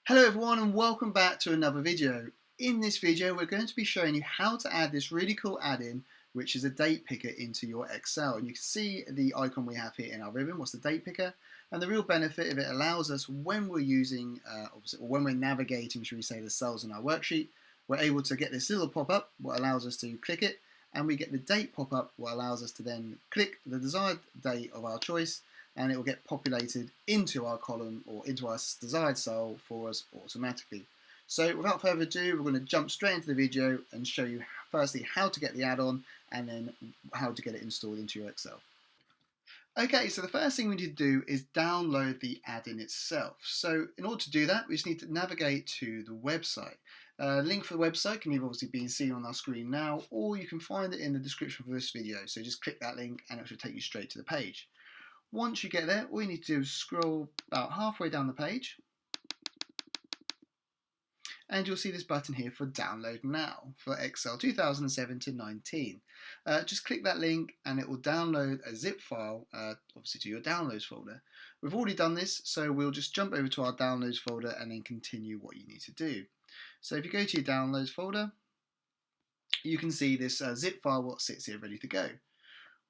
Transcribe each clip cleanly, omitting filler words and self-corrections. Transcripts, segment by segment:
Hello everyone and welcome back to another video. In this video we're going to be showing you how to add this really cool add-in which is a date picker into your Excel. And you can see the icon we have here in our ribbon, what's the date picker, and the real benefit of it allows us when we're using, or when we're navigating, should we say, the cells in our worksheet, we're able to get this little pop-up what allows us to click it, and we get the date pop-up what allows us to then click the desired date of our choice, and it will get populated into our column or into our desired cell for us automatically. So without further ado, we're going to jump straight into the video and show you firstly how to get the add-on and then how to get it installed into your Excel. Okay, so the first thing we need to do is download the add-in itself. So in order to do that, we just need to navigate to the website. Link for the website can either obviously be seen on our screen now, or you can find it in the description for this video. So just click that link and it should take you straight to the page. Once you get there, all you need to do is scroll about halfway down the page and you'll see this button here for download now for Excel 2007-19. Just click that link and it will download a zip file, obviously to your downloads folder. We've already done this, so we'll just jump over to our downloads folder and then continue what you need to do. So if you go to your downloads folder, you can see this zip file what sits here ready to go.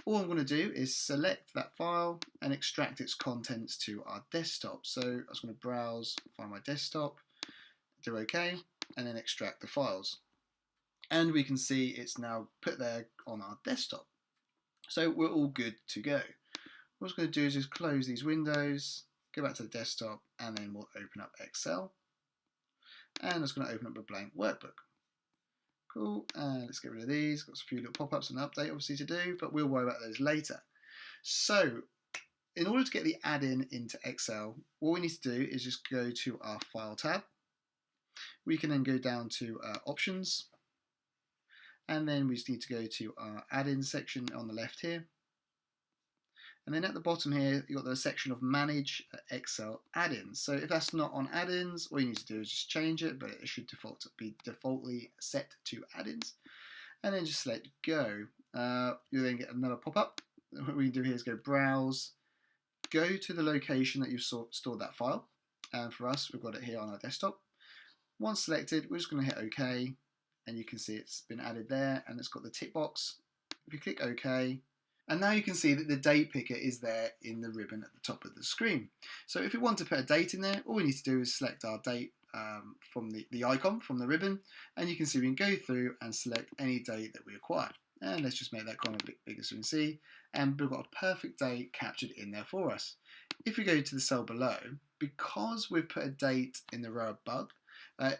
All I'm going to do is select that file and extract its contents to our desktop. So I was going to browse, find my desktop, do OK, and then extract the files. And we can see it's now put there on our desktop. So we're all good to go. What I'm going to do is just close these windows, go back to the desktop, and then we'll open up Excel. And I'm just going to open up a blank workbook. Cool, and let's get rid of these. Got a few little pop-ups and update obviously to do, but we'll worry about those later. So, in order to get the add-in into Excel, all we need to do is just go to our File tab. We can then go down to Options, and then we just need to go to our add-in section on the left here. And then at the bottom here, you've got the section of Manage Excel Add-ins. So if that's not on add-ins, all you need to do is just change it, but it should be defaultly set to add-ins. And then just select Go. You'll then get another pop-up. What we do here is go Browse, go to the location that you've stored that file. And for us, we've got it here on our desktop. Once selected, we're just going to hit OK. And you can see it's been added there, and it's got the tick box. If you click OK, and now you can see that the date picker is there in the ribbon at the top of the screen. So if we want to put a date in there, all we need to do is select our date from the icon from the ribbon, and you can see we can go through and select any date that we require. And let's just make that column a bit bigger so we can see, and we've got a perfect date captured in there for us. If we go to the cell below, because we've put a date in the row above,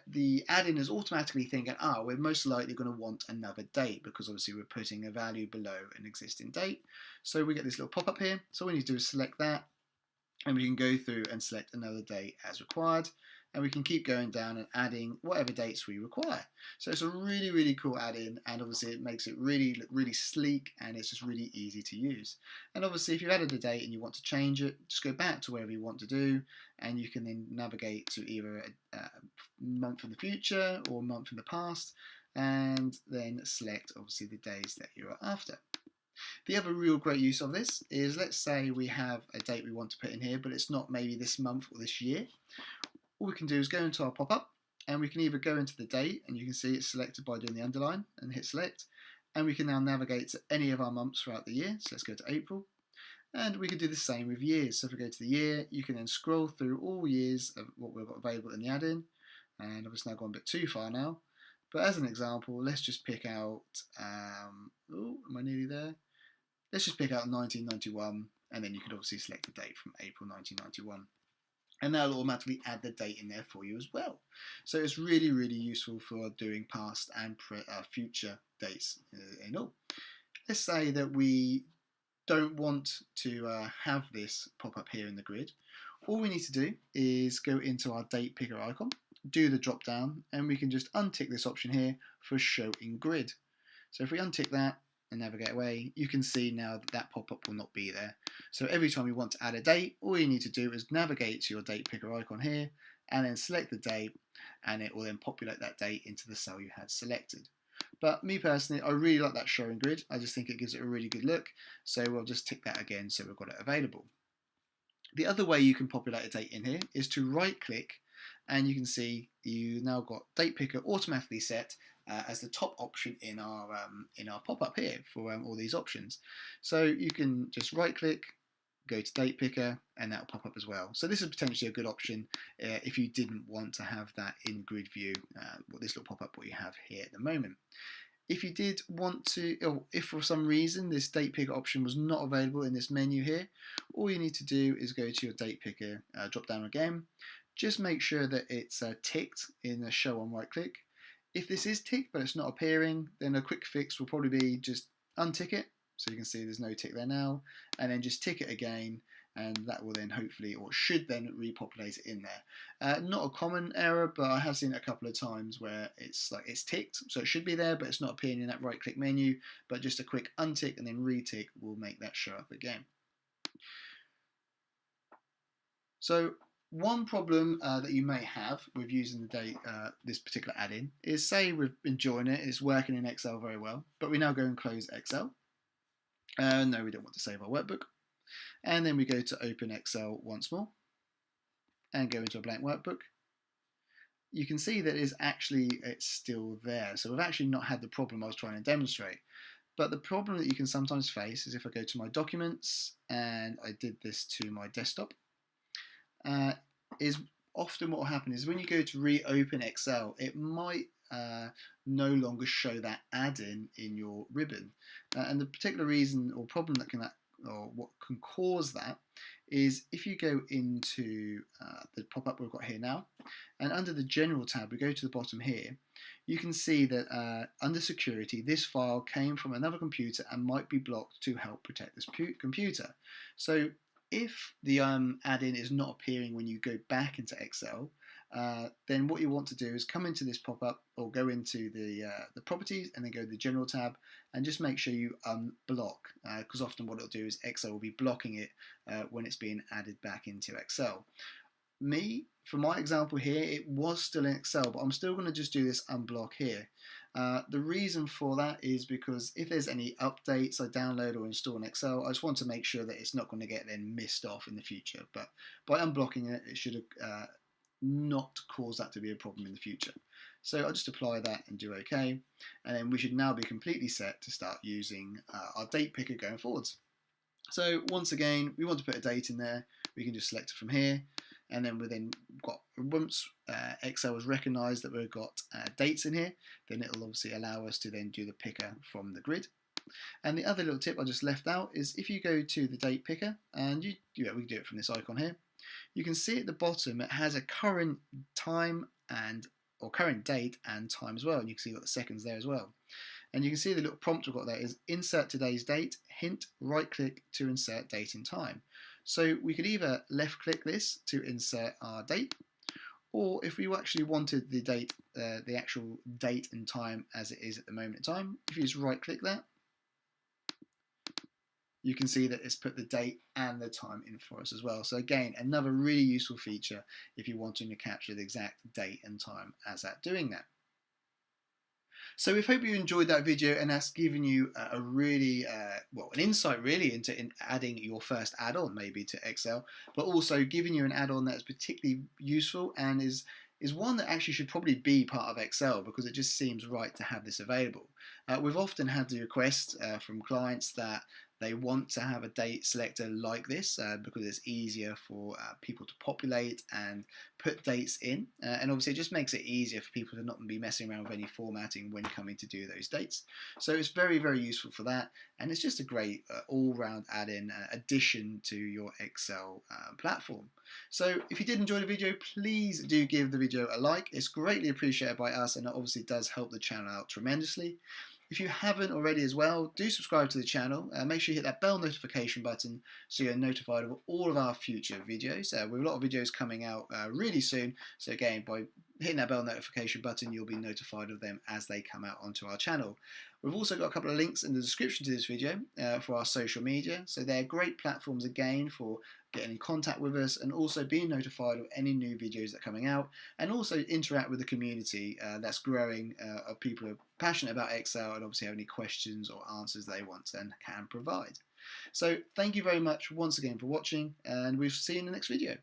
the add-in is automatically thinking, we're most likely going to want another date because obviously we're putting a value below an existing date. So we get this little pop-up here. So all we need to do is select that, and we can go through and select another date as required. And we can keep going down and adding whatever dates we require. So it's a really, really cool add-in, and obviously it makes it really look really sleek, and it's just really easy to use. And obviously if you've added a date and you want to change it, just go back to wherever you want to do, and you can then navigate to either a month in the future or a month in the past, and then select obviously the days that you're after. The other real great use of this is, let's say we have a date we want to put in here, but it's not maybe this month or this year. All we can do is go into our pop-up, and we can either go into the date, and you can see it's selected by doing the underline and hit select, and we can now navigate to any of our months throughout the year. So let's go to April, and we can do the same with years. So if we go to the year, you can then scroll through all years of what we've got available in the add-in, and obviously now gone a bit too far now, but as an example, let's just pick out, am I nearly there? Let's just pick out 1991, and then you can obviously select the date from April 1991. And that'll automatically add the date in there for you as well. So it's really, really useful for doing past and future dates in all. Let's say that we don't want to have this pop up here in the grid. All we need to do is go into our date picker icon, do the drop down, and we can just untick this option here for show in grid. So if we untick that and navigate away, you can see now that that pop-up will not be there. So every time you want to add a date, all you need to do is navigate to your date picker icon here and then select the date, and it will then populate that date into the cell you had selected. But me personally, I really like that showing grid. I just think it gives it a really good look. So we'll just tick that again so we've got it available. The other way you can populate a date in here is to right click and you can see you now got date picker automatically set as the top option in our pop-up here for all these options. So you can just right click, go to date picker, and that will pop up as well. So this is potentially a good option if you didn't want to have that in grid view, this little pop-up what you have here at the moment. If you did want to, or if for some reason this date picker option was not available in this menu here, all you need to do is go to your date picker drop down again. Just make sure that it's ticked in the show on right click. If this is ticked but it's not appearing, then a quick fix will probably be just untick it. So you can see there's no tick there now, and then just tick it again, and that will then hopefully, or should then, repopulate it in there. Not a common error, but I have seen it a couple of times where it's ticked, so it should be there, but it's not appearing in that right click menu, but just a quick untick and then retick will make that show up again. So one problem that you may have with using the date, this particular add-in is, say we've been enjoying it, it's working in Excel very well, but we now go and close Excel. No, we don't want to save our workbook. And then we go to open Excel once more and go into a blank workbook. You can see that it's still there. So we've actually not had the problem I was trying to demonstrate. But the problem that you can sometimes face is if I go to my documents and I did this to my desktop, is often what will happen is when you go to reopen Excel, it might no longer show that add-in in your ribbon. And the particular reason or problem or what can cause that is if you go into the pop-up we've got here now, and under the General tab we go to the bottom here, you can see that under Security this file came from another computer and might be blocked to help protect this computer. So if the add-in is not appearing when you go back into Excel, then what you want to do is come into this pop-up or go into the properties and then go to the General tab and just make sure you unblock, because often what it'll do is Excel will be blocking it when it's being added back into Excel. For my example here, it was still in Excel, but I'm still going to just do this unblock here. The reason for that is because if there's any updates I download or install in Excel, I just want to make sure that it's not going to get then missed off in the future. But by unblocking it, it should not cause that to be a problem in the future. So I'll just apply that and do OK, and then we should now be completely set to start using our date picker going forwards. So once again, we want to put a date in there, we can just select it from here, and then once Excel has recognised that we've got dates in here, then it'll obviously allow us to then do the picker from the grid. And the other little tip I just left out is if you go to the date picker, and we can do it from this icon here, you can see at the bottom it has a current time or current date and time as well, and you can see you've got the seconds there as well. And you can see the little prompt we've got there is insert today's date, hint, right click to insert date and time. So we could either left click this to insert our date, or if we actually wanted the date, the actual date and time as it is at the moment in time, if you just right click that, you can see that it's put the date and the time in for us as well. So again, another really useful feature if you're wanting to capture the exact date and time as at doing that. So we hope you enjoyed that video, and that's given you a really, an insight really into adding your first add-on maybe to Excel, but also giving you an add-on that's particularly useful and is one that actually should probably be part of Excel because it just seems right to have this available. We've often had the request from clients that they want to have a date selector like this because it's easier for people to populate and put dates in, and obviously it just makes it easier for people to not be messing around with any formatting when coming to do those dates. So it's very, very useful for that, and it's just a great all-round add-in addition to your Excel platform. So if you did enjoy the video, please do give the video a like. It's greatly appreciated by us, and it obviously does help the channel out tremendously. If you haven't already as well, do subscribe to the channel. Make sure you hit that bell notification button so you're notified of all of our future videos. We have a lot of videos coming out really soon. So again, by hitting that bell notification button, you'll be notified of them as they come out onto our channel. We've also got a couple of links in the description to this video for our social media. So they're great platforms again for getting in contact with us and also being notified of any new videos that are coming out, and also interact with the community that's growing of people who are passionate about Excel and obviously have any questions or answers they want and can provide. So thank you very much once again for watching, and we'll see you in the next video.